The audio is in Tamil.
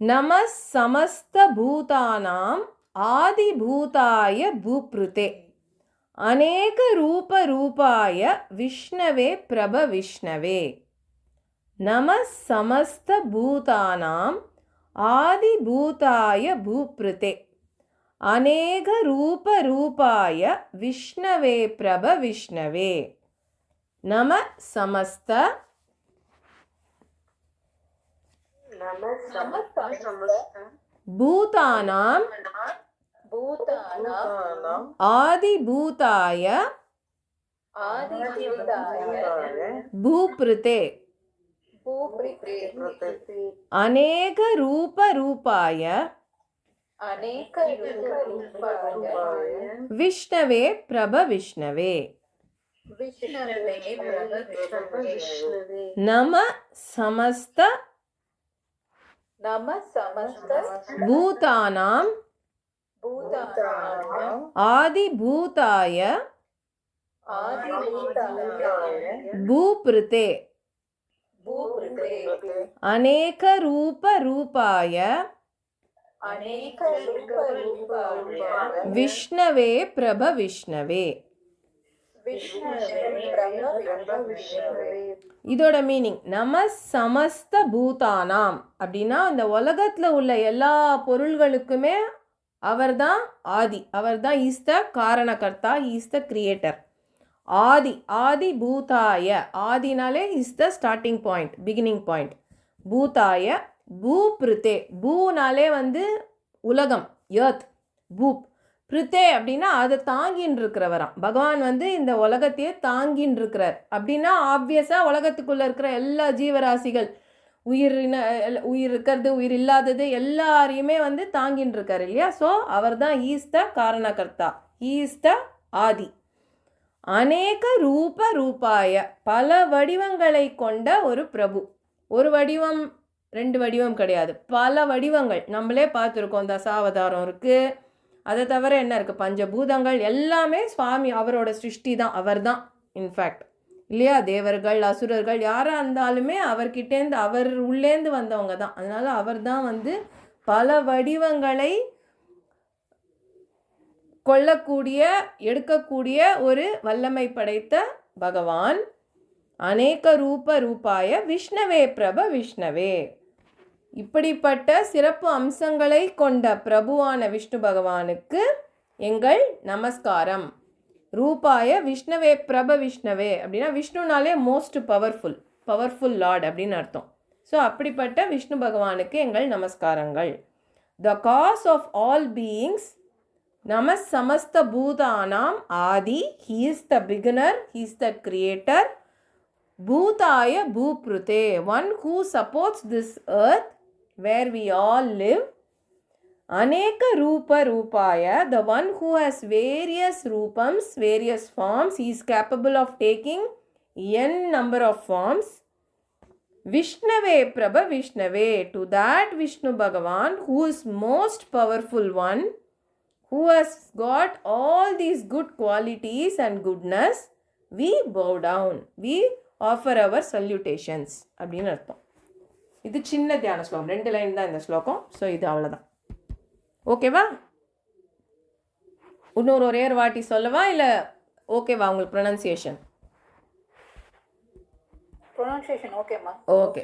நமः समस्तभूतानाम् आदिभूताय भूप्रुते अनेकरूपरूपाय विष्णवे प्रभविष्णवे नमः समस्तभूतानाम् आदिभूताय भूप्रुते अनेकरूपरूपाय विष्णवे प्रभविष्णवे नमः समस्त भूतानां आदिभूताय भूप्रुते अनेकरूपरूपाय विष्णवे प्रभविष्णवे नमः समस्त भूतानां आदिभूताय भूप्रुते अनेकरूपरूपाय विष्णवे प्रभविष्णवे இதோட மீனிங் நம சமஸ்த பூதானாம் அப்படின்னா இந்த உலகத்தில் உள்ள எல்லா பொருள்களுக்குமே அவர் தான் ஆதி, அவர் தான் ஈஸ் த காரணகர்த்தா, ஈஸ் த கிரியேட்டர். ஆதி ஆதி பூதாய, ஆதினாலே is the starting point, beginning point. பூதாய பூப்ருதே, பூனாலே உலகம், எர்த், பூப். பிருத்தே அப்படின்னா அதை தாங்கின்னு இருக்கிறவராம். பகவான் இந்த உலகத்தையே தாங்கின்னு இருக்கிறார். அப்படின்னா ஆப்வியஸாக உலகத்துக்குள்ளே இருக்கிற எல்லா ஜீவராசிகள், உயிர் இருக்கிறது உயிர் இல்லாதது எல்லாரையுமே தாங்கின்னு இருக்கார் இல்லையா? ஸோ அவர் தான் ஈஸ் த காரணகர்த்தா, ஈஸ் த ஆதி. அநேக ரூபாய, பல வடிவங்களை கொண்ட ஒரு பிரபு. ஒரு வடிவம் ரெண்டு வடிவம் கிடையாது, பல வடிவங்கள். நம்மளே பார்த்துருக்கோம், தசாவதாரம் இருக்குது. அதை தவிர என்ன இருக்குது? பஞ்சபூதங்கள் எல்லாமே சுவாமி அவரோட சிருஷ்டி தான், அவர் தான் இன்ஃபேக்ட் இல்லையா? தேவர்கள் அசுரர்கள் யாராக இருந்தாலுமே அவர்கிட்டேருந்து, அவர் உள்ளேந்து வந்தவங்க தான். அதனால் அவர் தான் பல வடிவங்களை கொள்ளக்கூடிய எடுக்கக்கூடிய ஒரு வல்லமை படைத்த பகவான். அநேக ரூபாய விஷ்ணவே பிரபவிஷ்ணவே. இப்படிப்பட்ட சிறப்பு அம்சங்களை கொண்ட பிரபுவான விஷ்ணு பகவானுக்கு எங்கள் நமஸ்காரம். ரூபாய விஷ்ணவே பிரபவிஷ்ணவே அப்படின்னா விஷ்ணுனாலே மோஸ்ட் பவர்ஃபுல் லார்ட் அப்படின்னு அர்த்தம். ஸோ அப்படிப்பட்ட விஷ்ணு பகவானுக்கு எங்கள் நமஸ்காரங்கள். The cause of all beings, நம சமஸ்த பூதானாம் ஆதி, he is the beginner, he is the creator. பூதாய பூப்ருதே, one who supports this earth where we all live. Aneka rupaya, the one who has various rupams, various forms. He is capable of taking n number of forms. Vishnave Prabhavishnave, to that Vishnu Bhagavan who is most powerful one, who has got all these good qualities and goodness, we bow down, we offer our salutations அப்படின்னு அர்த்தம். இது சின்ன தியான ஸ்லோகம், 2 லைன் தான் இந்த ஸ்லோகம். ஸோ இது அவ்வளோதான். ஓகேவா? இன்னொரு ஒரே ஒரு வாட்டி சொல்லவா இல்லை ஓகேவா உங்களுக்கு ப்ரொனன்சியேஷன்? ப்ரொனன்சியேஷன் ஓகேம்மா. ஓகே.